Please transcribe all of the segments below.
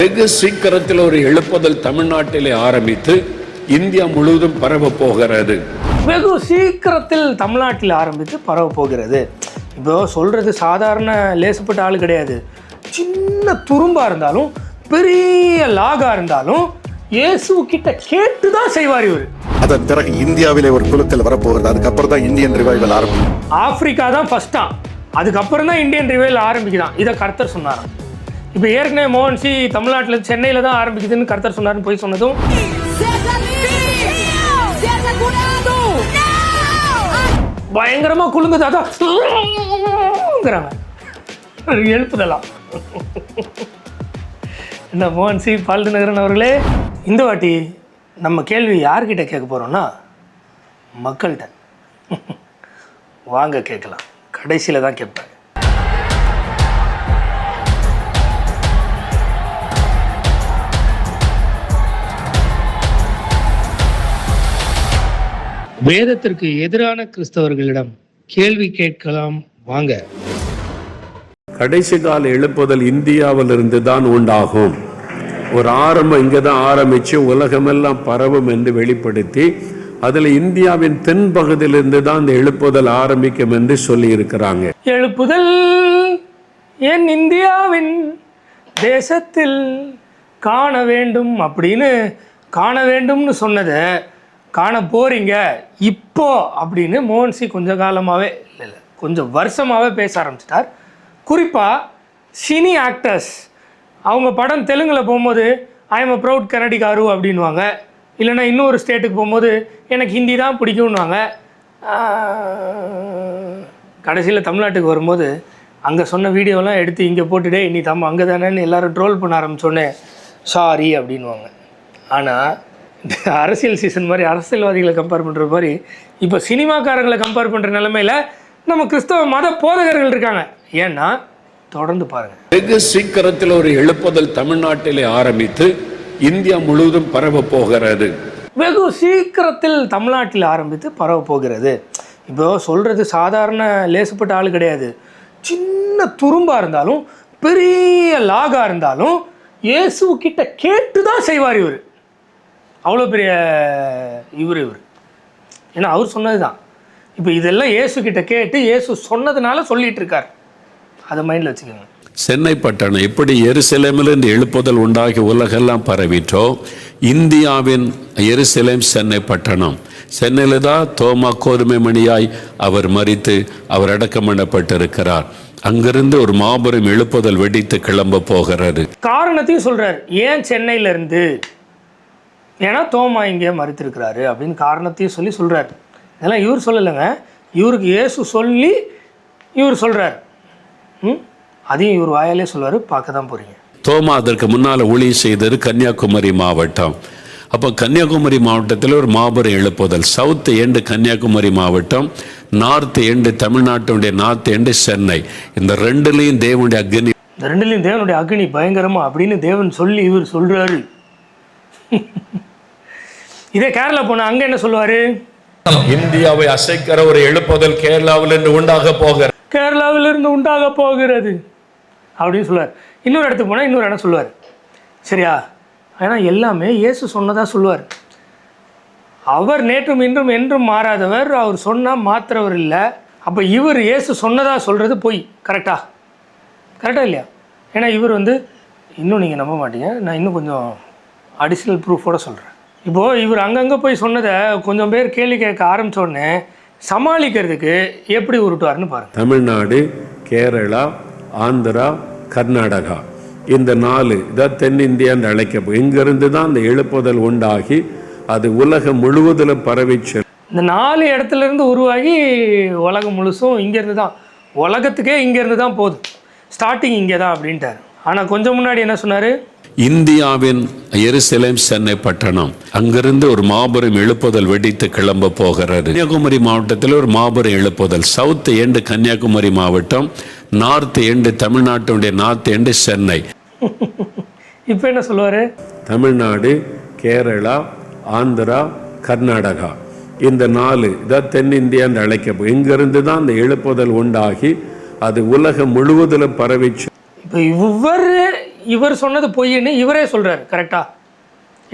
வெகு சீக்கிரத்தில் ஒரு எழுப்புதல் தமிழ்நாட்டிலே ஆரம்பித்து இந்தியா முழுவதும் பரவ போகிறது. வெகு சீக்கிரத்தில் தமிழ்நாட்டில் ஆரம்பித்து பரவ போகிறது. இப்போ சொல்றது சாதாரண லேசப்பட்ட ஆள் கிடையாது. சின்ன துரும்பா இருந்தாலும் பெரிய லாகா இருந்தாலும் இயேசு கிட்ட கேட்டு தான் செய்வார் இவர். அதன் பிறகு இந்தியாவிலே ஒரு குழுக்கள் வரப்போகிறது. அதுக்கப்புறம் தான் இந்தியன் ரிவைவல் ஆரம்பிக்கும். ஆப்பிரிக்கா தான் ஃபர்ஸ்டா, அதுக்கப்புறம் தான் இந்தியன் ரிவைவல் ஆரம்பிக்குதான். இதை கர்த்தர் சொன்னாராம். இப்போ ஏற்கனவே மோகன்சி தமிழ்நாட்டில் சென்னையில் தான் ஆரம்பிக்குதுன்னு கர்த்தர் சொன்னாருன்னு போய் சொன்னதும் பயங்கரமா குலுங்குது. அதான் எழுப்புதலாம். என்ன மோகன்சி பால்நகரன் அவர்களே, இந்த வாட்டி நம்ம கேள்வி யார்கிட்ட கேட்க போறோம்னா மக்கள்கிட்ட. வாங்க கேட்கலாம். கடைசியில் தான் கேட்பேன். வேதத்திற்கு எதிரான கிறிஸ்தவர்களிடம் கேள்வி கேட்கலாம். வாங்க. கடைசி கால எழுப்புதல் இந்தியாவிலிருந்து தான் உண்டாகும். ஒரு ஆரம்பம் இங்கே தான் ஆரம்பித்து உலகமெல்லாம் பரவும் என்று வெளிப்படுத்தி அதில் இந்தியாவின் தென்பகுதியிலிருந்து தான் இந்த எழுப்புதல் ஆரம்பிக்கும் என்று சொல்லி இருக்கிறாங்க. எழுப்புதல் என் இந்தியாவின் தேசத்தில் காண வேண்டும் அப்படின்னு காண வேண்டும்னு சொன்னதை காண போறீங்க இப்போ அப்படின்னு மோகன்சி கொஞ்ச காலமாகவே இல்லை கொஞ்சம் வருஷமாகவே பேச ஆரம்பிச்சிட்டார். குறிப்பாக சினி ஆக்டர்ஸ் அவங்க படம் தெலுங்கில் போகும்போது ஐ எம் அ ப்ரௌட் கன்னடிகாரு அப்படின்வாங்க. இல்லைன்னா இன்னொரு ஸ்டேட்டுக்கு போகும்போது எனக்கு ஹிந்தி தான் பிடிக்கும்னுவாங்க. கடைசியில் தமிழ்நாட்டுக்கு வரும்போது அங்கே சொன்ன வீடியோலாம் எடுத்து இங்கே போட்டுட்டே நீ அங்கே தானேன்னு எல்லோரும் ட்ரோல் பண்ண ஆரம்பித்தோன்னே சாரி அப்படின்வாங்க. ஆனால் அரசியல் சீசன் மாதிரி அரசியல்வாதிகளை கம்பேர் பண்ணுற மாதிரி இப்போ சினிமாக்காரங்களை கம்பேர் பண்ணுற நிலைமையில் நம்ம கிறிஸ்தவ மத போதகர்கள் இருக்காங்க. ஏன்னா தொடர்ந்து பாருங்கள். வெகு சீக்கிரத்தில் ஒரு எழுப்புதல் தமிழ்நாட்டிலே ஆரம்பித்து இந்தியா முழுவதும் பரவ போகிறது. வெகு சீக்கிரத்தில் தமிழ்நாட்டில் ஆரம்பித்து பரவ போகிறது. இப்போ சொல்கிறது சாதாரண லேசப்பட்ட ஆள் கிடையாது. சின்ன துரும்பா இருந்தாலும் பெரிய லாகா இருந்தாலும் இயேசு கிட்ட கேட்டு தான் செய்வார் இவர். அவ்வளோ பெரிய இவர். ஏன்னா அவர் சொன்னது தான். இப்போ இதெல்லாம் இயேசுக்கிட்ட கேட்டு இயேசு சொன்னதுனால சொல்லிட்டு இருக்கார். அதை மைண்டில் வச்சுக்கோங்க. சென்னை பட்டணம் எப்படி எருசலேமிலிருந்து எழுப்புதல் உண்டாகி உலகெல்லாம் பரவிட்டோ, இந்தியாவின் எருசலேம் சென்னை பட்டணம். சென்னையில் தான் தோமா கோதுமை மணியாய் அவர் மரித்து அவர் அடக்கம் பண்ணப்பட்டிருக்கிறார். அங்கிருந்து ஒரு மாபெரும் எழுப்புதல் வெடித்து கிளம்ப போகிறாரு. காரணத்தையும் சொல்றார். ஏன் சென்னையிலேருந்து? ஏன்னா தோமா இங்கே மறுத்திருக்கிறாரு அப்படின்னு காரணத்தையும் சொல்லி சொல்கிறார். இதெல்லாம் இவர் சொல்லலைங்க, இவருக்கு இயேசு சொல்லி இவர் சொல்கிறார். அதையும் இவர் வாயாலே சொல்வார். பார்க்க தான் போகிறீங்க. தோமா அதற்கு முன்னால் ஊழியம் செய்தது கன்னியாகுமரி மாவட்டம். அப்போ கன்னியாகுமரி மாவட்டத்தில் ஒரு மாபெரும் எழுப்புதல். சவுத் எண்டு கன்னியாகுமரி மாவட்டம், நார்த் எண்டு தமிழ்நாட்டுடைய நார்த் எண்டு சென்னை. இந்த ரெண்டுலேயும் தேவனுடைய அக்னி, இந்த ரெண்டுலேயும் தேவனுடைய அக்னி பயங்கரமா அப்படின்னு தேவன் சொல்லி இவர் சொல்கிறாரு. இதே கேரளா போனா அங்க என்ன சொல்லுவாரு? இந்தியாவை அசைக்கிற ஒரு எழுப்புதல் கேரளாவிலிருந்து உண்டாக போகிறது. கேரளாவிலிருந்து உண்டாக போகிறது அப்படின்னு சொல்லுவார். இன்னொரு இடத்துக்கு போனால் இன்னொரு இடம் சொல்லுவார். சரியா? ஆனால் எல்லாமே இயேசு சொன்னதா சொல்லுவார். அவர் நேற்றும் இன்றும் என்றும் மாறாதவர். அவர் சொன்னால் மாத்திரவர் இல்லை. அப்போ இவர் இயேசு சொன்னதா சொல்கிறது பொய். கரெக்டாக இல்லையா? ஏன்னா இவர் இன்னும் நீங்கள் நம்ப மாட்டீங்க, நான் இன்னும் கொஞ்சம் அடிஷ்னல் ப்ரூஃபோடு சொல்கிறேன். இப்போது இவர் அங்கங்கே போய் சொன்னதை கொஞ்சம் பேர் கேள்வி கேட்க ஆரம்பித்தோடனே சமாளிக்கிறதுக்கு எப்படி உருட்டுவார்னு பாருங்கள். தமிழ்நாடு, கேரளா, ஆந்திரா, கர்நாடகா, இந்த 4 இதான் தென்னிந்தியான்னு அழைக்கப்போ இங்கிருந்து தான் அந்த எழுப்புதல் உண்டாகி அது உலகம் முழுவதிலும் பரவிச்சு. இந்த 4 இடத்துலேருந்து உருவாகி உலகம் முழுசும் இங்கேருந்து தான், உலகத்துக்கே இங்கேருந்து தான் போகுது. ஸ்டார்டிங் இங்கே தான் அப்படின்ட்டார். ஆனால் கொஞ்சம் முன்னாடி என்ன சொன்னார்? இந்தியாவின் எருசலேம் சென்னை பட்டணம். அங்கிருந்து ஒரு மாபெரும் எழுப்புதல் வெடித்து கிளம்ப போகிறாரு. கன்னியாகுமரி மாவட்டத்தில் ஒரு மாபெரும் எழுப்புதல். சவுத் எண்டு கன்னியாகுமரி மாவட்டம், நார்த் எண்டு தமிழ்நாட்டுடைய நார்த் எண்டு சென்னை. இப்போ என்ன சொல்லுவாரு? தமிழ்நாடு, கேரளா, ஆந்திரா, கர்நாடகா, இந்த 4 இதான் தென்னிந்தியான்னு அழைக்கப்போ இங்கிருந்து தான் அந்த எழுப்புதல் உண்டாகி அது உலகம் முழுவதிலும் பரவிச்சு. இப்போ இவர் இவர் சொன்னது பொய்ன்னு இவரே சொல்கிறார் கரெக்டாக.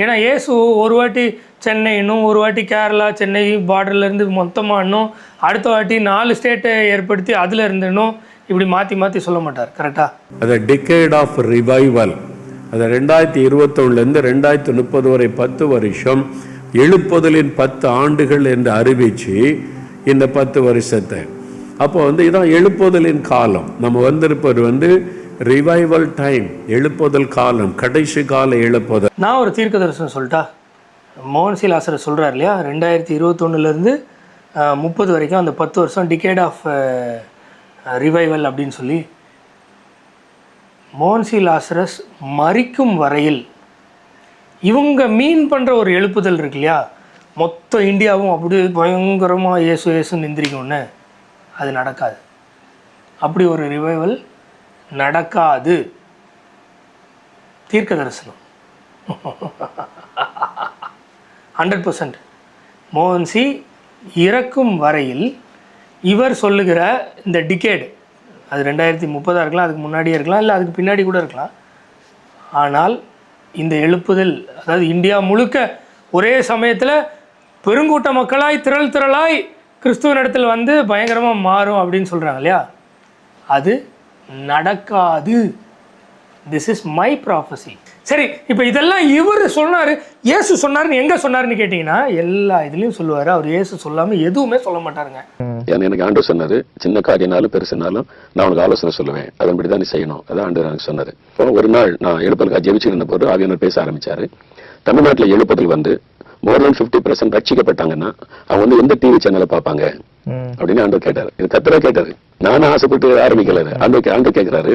ஏன்னா இயேசு ஒரு வாட்டி சென்னை இன்னும், ஒரு வாட்டி கேரளா சென்னை பார்டர்லேருந்து மொத்தமாக இன்னும், அடுத்த வாட்டி 4 ஸ்டேட்டை ஏற்படுத்தி அதில் இருந்துன்னும் இப்படி மாற்றி மாற்றி சொல்ல மாட்டார் கரெக்டாக. அது டிகேட் ஆஃப் ரிவைவல். அது 2021லேருந்து 2030 வரை 10 வருஷம் எழுப்புதலின் 10 ஆண்டுகள் என்று அறிவிச்சு இந்த 10 வருஷத்தை. அப்போ இதான் எழுப்புதலின் காலம். நம்ம வந்திருப்பது ரிவைவல் டைம், எழுப்புதல் காலம், கடைசி கால எழுப்புதல். நான் ஒரு தீர்க்க தரிசனம் சொல்லிட்டா, மோகன்சி லாசரஸ் சொல்கிறார் இல்லையா, 2021லேருந்து 30 வரைக்கும் அந்த 10 வருஷம் டிகேட் ஆஃப் ரிவைவல் அப்படின்னு சொல்லி. மோகன்சி லாசரஸ் மரிக்கும் வரையில் இவங்க மீன் பண்ணுற ஒரு எழுப்புதல் இருக்கு இல்லையா, மொத்த இந்தியாவும் அப்படி பயங்கரமாக இயேசு இயேசுன்னு எந்திரிக்கும்னு, அது நடக்காது. அப்படி ஒரு ரிவைவல் நடக்காது. தீர்க்க தரிசனம் 100%. மோகன்சி இறக்கும் வரையில் இவர் சொல்லுகிற இந்த டிகேடு, அது 2030 இருக்கலாம், அதுக்கு முன்னாடியே இருக்கலாம், இல்லை அதுக்கு பின்னாடி கூட இருக்கலாம். ஆனால் இந்த எழுப்புதல், அதாவது இந்தியா முழுக்க ஒரே சமயத்தில் பெருங்கூட்ட மக்களாய் திரளாய் கிறிஸ்துவ இடத்துல பயங்கரமாக மாறும் அப்படின்னு சொல்கிறாங்க இல்லையா, அது நடக்காது. This is my prophecy. சரி, இப்போ இதெல்லாம் இவர் சொன்னார், இயேசு சொன்னார்னு எங்கே சொன்னார்னு கேட்டிங்கன்னா எல்லா இதுலேயும் சொல்லுவார். அவர் இயேசு சொல்லாமல் எதுவுமே சொல்ல மாட்டாருங்க. எனக்கு ஆண்டவர் சொன்னார், சின்ன காரியனாலும் பெருசுனாலும் நான் உனக்கு ஆலோசனை சொல்லுவேன், அதன்படி தான் நீ செய்யணும். அதான் ஆண்டவர் எனக்கு சொன்னார். இப்போ ஒரு நாள் நான் எழுப்புதலுக்காக ஜெபிச்சுட்டு இருந்த போது ஆவியானவர் பேச ஆரம்பிச்சாரு. தமிழ்நாட்டில் எழுப்புதல் more than 50% ரட்சிக்கப்பட்டாங்கன்னா அவங்க எந்த டிவி சேனலை பார்ப்பாங்க அப்படின்னு ஆண்டவர் கேட்டாரு. இது கத்தரா கேட்டாரு, நானும் ஆசைப்பட்டு ஆரம்பிக்கல. ஆண்டவர் கேட்கிறாரு,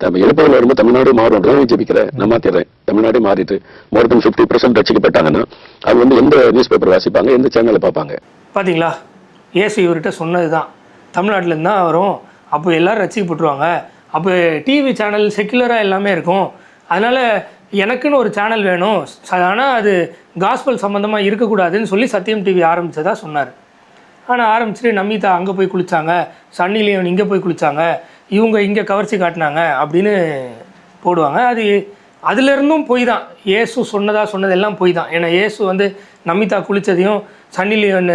நம்ம எழுப்புதல் வரும்போது தமிழ்நாடு மாறும் ஜெபிக்கிறேன், நான் மாத்திடுறேன். தமிழ்நாடு மாறிட்டு more than 50% ரட்சிக்கப்பட்டாங்கன்னா அவங்க எந்த நியூஸ் பேப்பர் வாசிப்பாங்க, எந்த சேனலை பார்ப்பாங்க. பார்த்தீங்களா, இயேசு இவர்கிட்ட சொன்னது தான். தமிழ்நாட்டிலேருந்து தான் வரும், அப்போ எல்லோரும் ரட்சிக்கப்பட்டுருவாங்க, அப்போ டிவி சேனல் செக்குலராக எல்லாமே இருக்கும், அதனால் எனக்குன்னு ஒரு சேனல் வேணும், ஆனால் அது காஸ்பல் சம்மந்தமாக இருக்கக்கூடாதுன்னு சொல்லி சத்தியம் டிவி ஆரம்பித்ததாக சொன்னார். ஆனால் ஆரம்பிச்சுட்டு நமிதா அங்கே போய் குளித்தாங்க, சன்னி லியோன் இங்கே போய் குளித்தாங்க, இவங்க இங்கே கவர்ச்சி காட்டினாங்க அப்படின்னு போடுவாங்க. அதுலேருந்தும் போய் தான். இயேசு சொன்னதெல்லாம் போய் தான். ஏன்னா இயேசு நமிதா குளித்ததையும் சன்னி லியோன்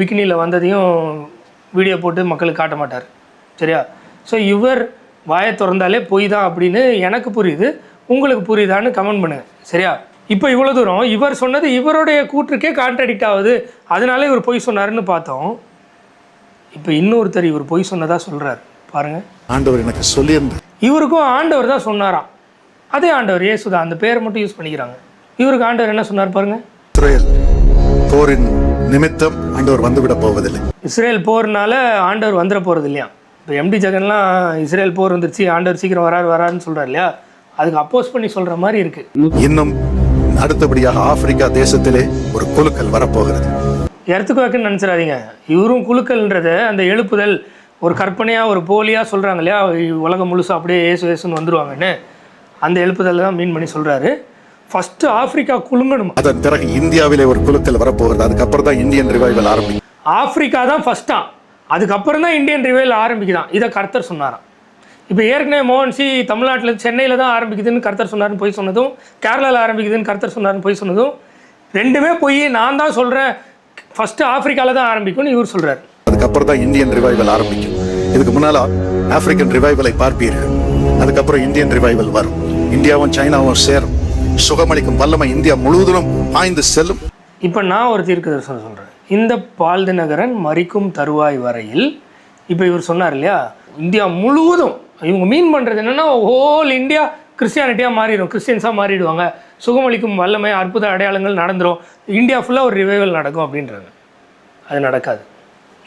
பிகினியில் வந்ததையும் வீடியோ போட்டு மக்களுக்கு காட்ட மாட்டார். சரியா? ஸோ இவர் வாயை திறந்தாலே போய் தான் அப்படின்னு எனக்கு புரியுது. உங்களுக்கு புரியுதான்னு கமெண்ட் பண்ணுங்கள். சரியா? இப்போ இவ்வளோ தூரம் இவர் சொன்னது இவருடைய கூற்றுக்கே கான்ட்ராடிக்ட் ஆகுது, அதனால இவர் பொய் சொன்னாருன்னு பார்த்தோம். இப்போ இன்னொருத்தர் இவர் பொய் சொன்னதா சொல்கிறார் பாருங்கள். ஆண்டவர் எனக்கு சொல்லியிருந்தார். இவருக்கும் ஆண்டவர் தான் சொன்னாராம். அதே ஆண்டவர் இயேசு தான், அந்த பேரை மட்டும் யூஸ் பண்ணிக்கிறாங்க. இவருக்கு ஆண்டவர் என்ன சொன்னார் பாருங்கள். இஸ்ரேல் போரின் நிமித்தம் ஆண்டவர் வந்துவிட போவதில்லை. இஸ்ரேல் போர்னால ஆண்டவர் வந்துட போகிறது இல்லையா. இப்போ எம்டி ஜெகன்லாம் இஸ்ரேல் போர் வந்துருச்சு, ஆண்டவர் சீக்கிரம் வராருன்னு சொல்கிறார் இல்லையா, அதுக்கு அப்போஸ் பண்ணி சொல்கிற மாதிரி இருக்குது. இன்னும் அடுத்தபடியாக ஆப்பிரிக்கா தேசத்திலே ஒரு குழுக்கள் வரப்போகிறது. எர்த்துக்குவேக்குன்னு நினச்சிடாதீங்க. இவரும் குழுக்கள்ன்றதை அந்த எழுப்புதல் ஒரு கற்பனையாக ஒரு போலியாக சொல்கிறாங்க இல்லையா, உலகம் முழுசாக அப்படியே ஏசுன்னு வந்துடுவாங்கன்னு, அந்த எழுப்புதல் தான் மீன் பண்ணி சொல்கிறாரு. ஃபஸ்ட்டு ஆப்பிரிக்கா குலுங்கணும், அதன் பிறகு இந்தியாவிலே ஒரு குழுக்கள் வரப்போகிறது. அதுக்கப்புறம் தான் இந்தியன் ரிவைவல் ஆரம்பிக்கும். ஆப்பிரிக்கா தான் ஃபஸ்ட்டாக, அதுக்கப்புறம் தான் இந்தியன் ரிவைவல் ஆரம்பிக்குதான். இதை கர்த்தர் சொன்னாராம். இப்போ ஏற்கனவே மோகன்சி தமிழ்நாட்டில் சென்னையில் தான் ஆரம்பிக்குதுன்னு கர்த்தர் சொன்னார்னு போய் சொன்னதும், கேரளாவில் ஆரம்பிக்குதுன்னு கர்த்தர் சொன்னார்னு போய் சொன்னதும் ரெண்டுமே போய் நான் தான் சொல்கிறேன் ஃபஸ்ட்டு ஆப்பிரிக்காவில் தான் ஆரம்பிக்கும்னு இவர் சொல்கிறார். அதுக்கப்புறம் தான் இந்தியன் ரிவைவல் ஆரம்பிக்கும். இதுக்கு முன்னால் ஆப்பிரிக்கன் ரிவைவலை பார்ப்பீர்கள், அதுக்கப்புறம் இந்தியன் ரிவைவல் வரும். இந்தியாவும் சைனாவும் சேரும், சுகமளிக்கும் வல்லமை இந்தியா முழுவதும் பாய்ந்து செல்லும். இப்போ நான் ஒரு தீர்க்க தரிசனம் சொல்கிறேன். இந்த பால்தி நகரன் மரிக்கும் தருவாய் வரையில், இப்போ இவர் சொன்னார் இல்லையா, இந்தியா முழுவதும் இவங்க மீன் பண்ணுறது என்னென்னா ஹோல் இந்தியா கிறிஸ்டியானிட்டியாக மாறிடும், கிறிஸ்டியன்ஸாக மாறிடுவாங்க, சுகமளிக்கும் வல்லமை அற்புத அடையாளங்கள் நடந்துடும், இந்தியா ஃபுல்லாக ஒரு ரிவைவல் நடக்கும் அப்படின்றாங்க. அது நடக்காது.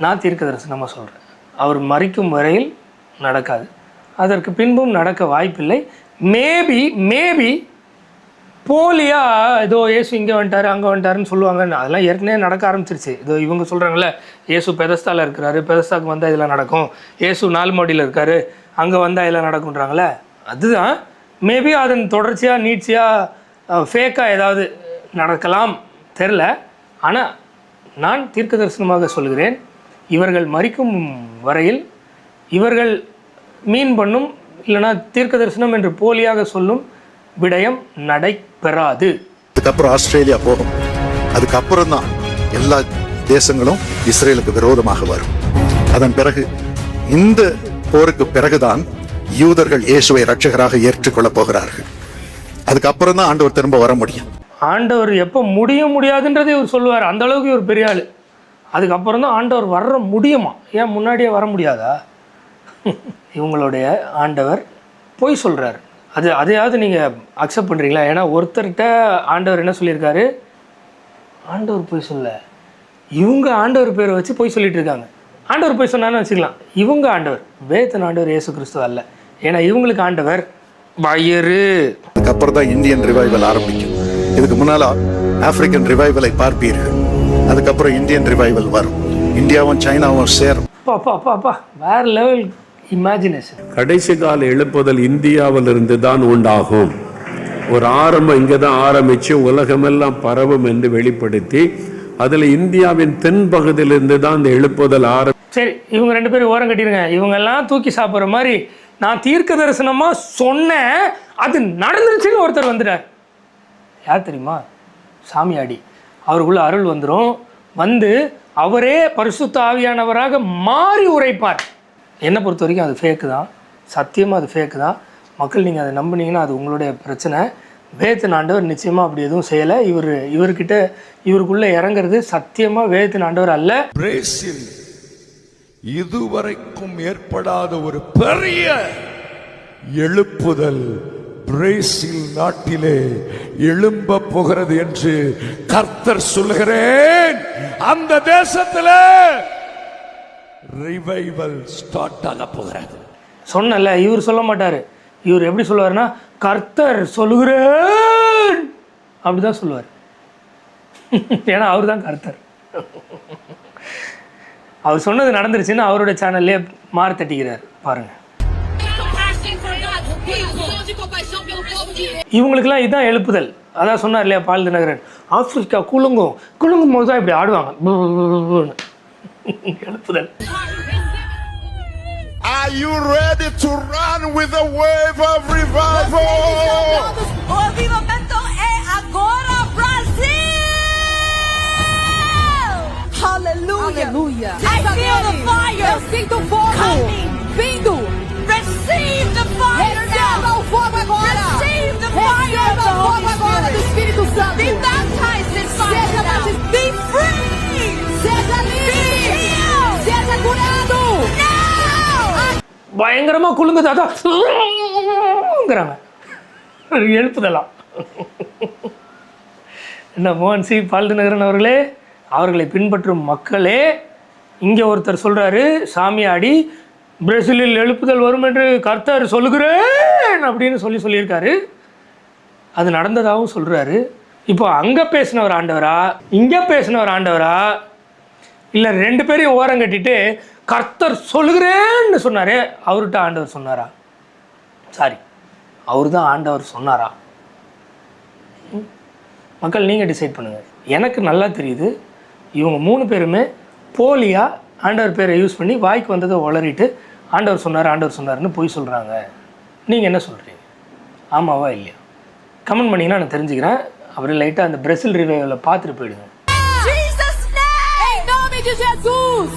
நான் தீர்க்க தரிசனமாக சொல்கிறேன், அவர் மரிக்கும் வரையில் நடக்காது, அதற்கு பின்பும் நடக்க வாய்ப்பில்லை. மேபி போலியா ஏதோ இயேசு இங்கே வந்துட்டார் அங்கே வந்துட்டாருன்னு சொல்லுவாங்கன்னு, அதெல்லாம் ஏற்கனவே நடக்க ஆரம்பிச்சிருச்சு. இதோ இவங்க சொல்கிறாங்களே, இயேசு பெதஸ்தாவில் இருக்கிறாரு, பெதஸ்தாவுக்கு வந்தால் இதெல்லாம் நடக்கும், இயேசு 4 மாடியில் இருக்கார், அங்கே வந்தால் இதெல்லாம் நடக்கும்ன்றாங்களே, அதுதான். மேபி அதன் தொடர்ச்சியாக நீட்சியாக ஃபேக்காக ஏதாவது நடக்கலாம், தெரில. ஆனால் நான் தீர்க்க தரிசனமாக சொல்கிறேன், இவர்கள் மரிக்கும் வரையில் இவர்கள் மீன் பண்ணும் இல்லைனா தீர்க்க தரிசனம் என்று போலியாக சொல்லும் விடயம் நடைபெறாது. அதுக்கப்புறம் ஆஸ்திரேலியா போகும். அதுக்கப்புறம் தான் எல்லா தேசங்களும் இஸ்ரேலுக்கு விரோதமாக வரும். அதன் பிறகு இந்த போருக்கு பிறகுதான் யூதர்கள் இயேசுவை இரட்சகராக ஏற்றுக்கொள்ளப் போகிறார்கள். அதுக்கப்புறம் தான் ஆண்டவர் திரும்ப வர முடியும். ஆண்டவர் எப்போ முடியாதுன்றதை இவர் சொல்லுவார். அந்த அளவுக்கு இவர் பெரிய ஆள். அதுக்கப்புறம் தான் ஆண்டவர் வர முடியுமா? ஏன் முன்னாடியே வர முடியாதா? இவங்களுடைய ஆண்டவர் பொய் சொல்கிறார். அதையாவது நீங்கள் அக்செப்ட் பண்ணுறீங்களா? ஏன்னா ஒருத்தர்கிட்ட ஆண்டவர் என்ன சொல்லியிருக்காரு? ஆண்டவர் பொய் சொல்ல, இவங்க ஆண்டவர் பேரை வச்சு பொய் சொல்லிட்டு இருக்காங்க. ஆண்டவர் பொய் சொன்னான்னு வச்சுக்கலாம். இவங்க ஆண்டவர் வேதத்தின் ஆண்டவர் இயேசு கிறிஸ்து அல்ல. ஏன்னா இவங்களுக்கு ஆண்டவர் வயிறு. அதுக்கப்புறம் தான் இந்தியன் ரிவைவல் ஆரம்பிக்கும். இதுக்கு முன்னால ஆப்பிரிக்கன் ரிவைவலை பார்ப்பீர்கள். அதுக்கப்புறம் இந்தியன் ரிவைவல் வரும். இந்தியாவும் சைனாவும் சேரும். அப்பா வேற லெவல் இமேஜினேஷன். கடைசி கால எழுப்புதல் இந்தியாவில் இருந்து தான் உண்டாகும். ஒரு ஆரம்பம் இங்கே தான் ஆரம்பித்து உலகமெல்லாம் பரவும் என்று வெளிப்படுத்தி அதில் இந்தியாவின் தென்பகுதியிலிருந்து தான் இந்த எழுப்புதல் சரி, இவங்க 2 பேரும் ஓரம் கட்டிடுங்க. இவங்கெல்லாம் தூக்கி சாப்பிட்ற மாதிரி நான் தீர்க்க தரிசனமாக சொன்னேன், அது நடந்துருச்சுன்னு ஒருத்தர் வந்துட்டார். யார் தெரியுமா? சாமியாடி. அவருக்குள்ள அருள் வந்துடும். வந்து அவரே பரிசுத்த ஆவியானவராக மாறி உரைப்பார். என்னை பொறுத்த வரைக்கும் அது ஃபேக்கு தான். சத்தியமாக அது ஃபேக்கு தான். மக்கள் நீங்கள் அதை நம்பினீங்கன்னா அது உங்களுடைய பிரச்சனை. வேதத்தின் ஆண்டவர் நிச்சயமாக அப்படி எதுவும் செய்யலை. இவருக்குள்ளே இறங்குறது சத்தியமாக வேதத்தின் ஆண்டவர் அல்ல. பிரேசில் இதுவரைக்கும் ஏற்படாத ஒரு பெரிய எழுப்புதல் பிரேசில் நாட்டிலே எழும்ப போகிறது என்று கர்த்தர் சொல்லுகிறேன். அந்த தேசத்திலே ரிவைவல் ஸ்டார்ட் ஆக போகிறது. சொன்னல, இவர் சொல்ல மாட்டார். இவர் எப்படி சொல்லுவார்னா, கர்த்தர் சொல்லுகிறேன் அப்படிதான் சொல்லுவார். ஏன்னா அவர் தான் கர்த்தர். அவர் சொன்னது நடந்துருச்சுன்னு அவருடைய சேனல்லே மாறு தட்டிக்கிறார் பாருங்க. இவங்களுக்கெல்லாம் இதுதான் எழுப்புதல். அதான் சொன்னார் இல்லையா பால் தினகரன், ஆப்பிரிக்கா குலுங்கும் போது தான் இப்படி ஆடுவாங்க. எழுப்புதல். Are you ready to run with the wave of revival? O avivamento é agora, Brasil! Hallelujah! Aleluia! I feel the fire! Eu sinto fogo! Coming! Vindo! Receive the fire now! Receba o fogo agora! Receive the fire! Receba o fogo agora do Espírito Santo! Be baptized in fire! Seja batizado! Be free! Seja livre! Be healed! Seja curado! பயங்கரமா குலுங்குது. அதான் எழுப்புதலாம். என்ன மோகன் C பால் தினகரன் அவர்களே, அவர்களை பின்பற்றும் மக்களே, இங்கே ஒருத்தர் சொல்கிறாரு, சாமியாடி பிரேசிலில் எழுப்புதல் வரும் என்று கர்த்தர் சொல்லுகிறேன் அப்படின்னு சொல்லியிருக்காரு. அது நடந்ததாகவும் சொல்கிறாரு. இப்போ அங்கே பேசினவர் ஆண்டவரா, இங்கே பேசினவர் ஆண்டவரா, இல்லை 2 பேரையும் ஓரம் கட்டிட்டு கர்த்தர் சொல்லுகிறேன்னு சொன்னாரே, அவர்கிட்ட ஆண்டவர் சொன்னாரா? சாரி, அவர் தான் ஆண்டவர் சொன்னாரா? மக்கள் நீங்கள் டிசைட் பண்ணுங்கள். எனக்கு நல்லா தெரியுது இவங்க 3 பேருமே போலியாக ஆண்டவர் பேரை யூஸ் பண்ணி வாய்க்கு வந்ததை உளறிட்டு ஆண்டவர் சொன்னார்னு போய் சொல்கிறாங்க. நீங்கள் என்ன சொல்கிறீங்க? ஆமாவா இல்லையா? கமெண்ட் பண்ணிங்கன்னா நான் தெரிஞ்சுக்கிறேன். அப்புறம் லைட்டாக அந்த பிரேசில் ரிவைவில் பார்த்துட்டு போயிடுங்க. Em nome de Jesus!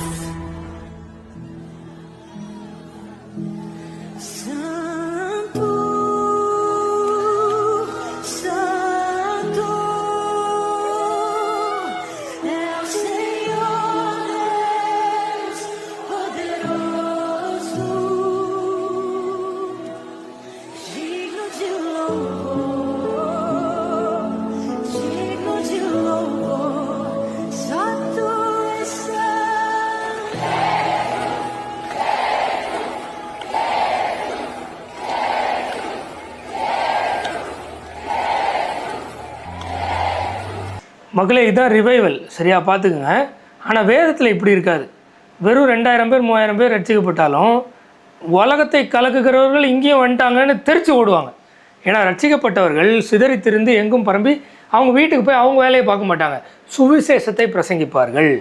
மக்களே, இதுதான் ரிவைவல். சரியாக பார்த்துக்குங்க. ஆனால் வேதத்தில் இப்படி இருக்காது. வெறும் 2000 பேர் 3000 பேர் ரட்சிக்கப்பட்டாலும் உலகத்தை கலக்குகிறவர்கள் இங்கேயும் வந்துட்டாங்கன்னு தெரிச்சு ஓடுவாங்க. ஏன்னா ரட்சிக்கப்பட்டவர்கள் சிதறித்திருந்து எங்கும் பரம்பி அவங்க வீட்டுக்கு போய் அவங்க வேலையை பார்க்க மாட்டாங்க, சுவிசேஷத்தை பிரசங்கிப்பார்கள்.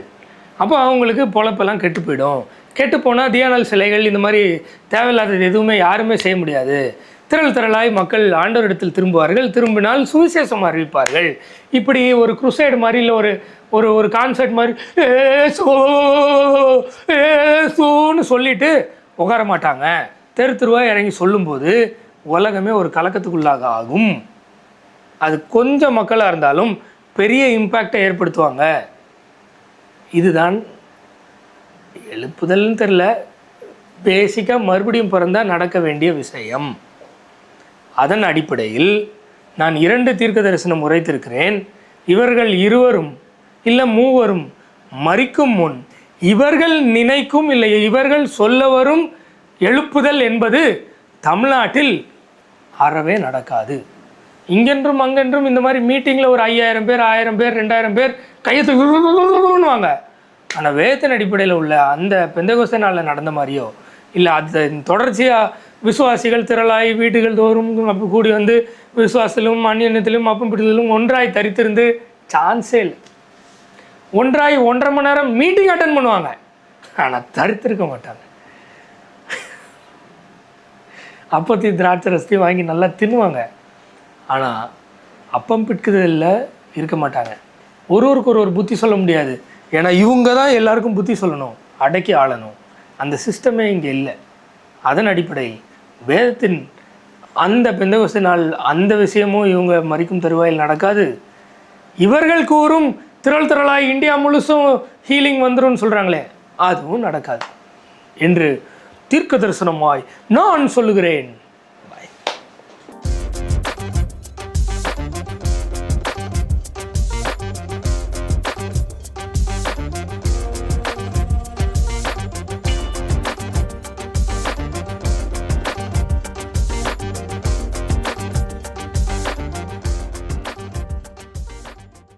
அப்போ அவங்களுக்கு பொழப்பெல்லாம் கெட்டு போயிடும். கெட்டு போனால் தியானல் சிலைகள் இந்த மாதிரி தேவையில்லாதது எதுவுமே யாருமே செய்ய முடியாது. திரள் திரளாய் மக்கள் ஆண்டவரிடத்தில் திரும்புவார்கள், திரும்பினால் சுவிசேஷம் அறிவிப்பார்கள். இப்படி ஒரு குருசைடு மாதிரி இல்லை ஒரு ஒரு ஒரு கான்சர்ட் மாதிரி ஏசோன்னு சொல்லிட்டு உட்கார மாட்டாங்க. தெரு தெருவாக இறங்கி சொல்லும்போது உலகமே ஒரு கலக்கத்துக்குள்ளாக ஆகும். அது கொஞ்சம் மக்களாக இருந்தாலும் பெரிய இம்பேக்டை ஏற்படுத்துவாங்க. இதுதான் எழுப்புதல்னு தெரில, பேசிக்காக மறுபடியும் பிறந்தால் நடக்க வேண்டிய விஷயம். அதன் அடிப்படையில் நான் 2 தீர்க்க தரிசனம் உரைத்திருக்கிறேன். இவர்கள் இருவரும் இல்லை மூவரும் மரிக்கும் முன் இவர்கள் நினைக்கும் இல்லை இவர்கள் சொல்ல வரும் எழுப்புதல் என்பது தமிழ்நாட்டில் அறவே நடக்காது. இங்கென்றும் அங்கென்றும் இந்த மாதிரி மீட்டிங்கில் ஒரு 5000 பேர் 1000 பேர் 2000 பேர் கையெழுத்துவாங்க. ஆனால் வேதத்தின் அடிப்படையில் உள்ள அந்த பெந்தகோஸ்தே நாளில் நடந்த மாதிரியோ இல்லை அது தொடர்ச்சியாக விசுவாசிகள் திரளாய் வீடுகள் தோறும் கூடி வந்து விசுவாசத்திலும் அந்நியத்திலும் அப்பம் பிடித்ததிலும் ஒன்றாய் தரித்திருந்து சான்ஸே இல்லை. ஒன்றாய் 1.5 மணி நேரம் மீட்டிங் அட்டன் பண்ணுவாங்க, ஆனால் தரித்திருக்க மாட்டாங்க. அப்பத்தையும் திராட்சை ரசத்தையும் வாங்கி நல்லா தின்னுவாங்க, ஆனால் அப்பம் பிடிக்கிறதில் இருக்க மாட்டாங்க. ஒருவருக்கு ஒரு புத்தி சொல்ல முடியாது. ஏன்னா இவங்க தான் எல்லாருக்கும் புத்தி சொல்லணும், அடக்கி ஆளணும். அந்த சிஸ்டமே இங்கே இல்லை. அதன் அடிப்படையில் வேதத்தின் அந்த பெந்தகோஸ்தே நாள் அந்த விஷயமும் இவங்க மரிக்கும் தருவாயில் நடக்காது. இவர்கள் கூறும் திரள் திரளாய் இந்தியா முழுசும் ஹீலிங் வந்துடும் சொல்கிறாங்களே, அதுவும் நடக்காது என்று தீர்க்க தரிசனமாய் நான் சொல்லுகிறேன்.